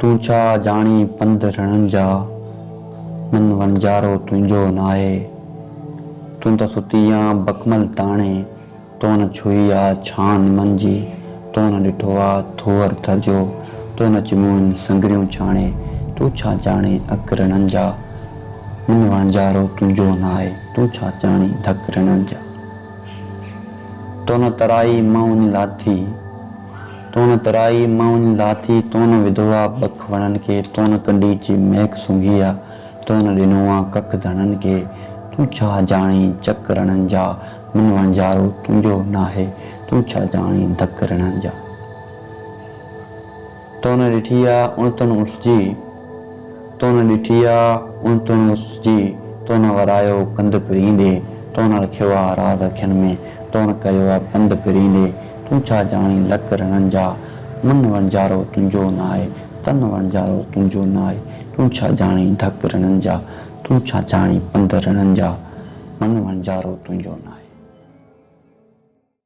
तू छा जानी पंध रणनि जा, मन वणजारो तुंहिंजो नाहे। तूं त सुती आ बकमल ताणे, तो न छुई आ छान मंजी। तो न ॾिठो आ थोअर थर जो, तो न चिमूं संगरियूं छाणे। तू छा जाणे अक रणनि जा, मन वणजारो तुंहिंजो नाहे। तू छा जाणी धक रणनि जा। तो न तराई मऊनी लाथी, तो न तराई मऊनी लाथी। तो न विधो आ बख वणनि खे, तो न कंडी जी महक सूंघी आ। तो न ॾिनो आ कख धणनि खे। तू छा जाणी चक रणनि जा, मन वणजारो तुंहिंजो नाहे। तू छा जाणी धक रणनि जा। तो न ॾिठी आ उणितुन उसजी, तो न ॾिठी आ उणितुन उसजी। तो न वरायो कंध परींदे, तो न रखियो आ राज़ अखियुनि में। तो न कयो आ पंध परींदे। तू छा जाणी लक रणनि जा, मन वणजारो तुंहिंजो नाहे। तन वणजारो तुंहिंजो नाहे। तू छा जाणी धक रणनि जा, तू छा जाणी पंध रणनि जा, मन वणजारो तुंहिंजो नाहे।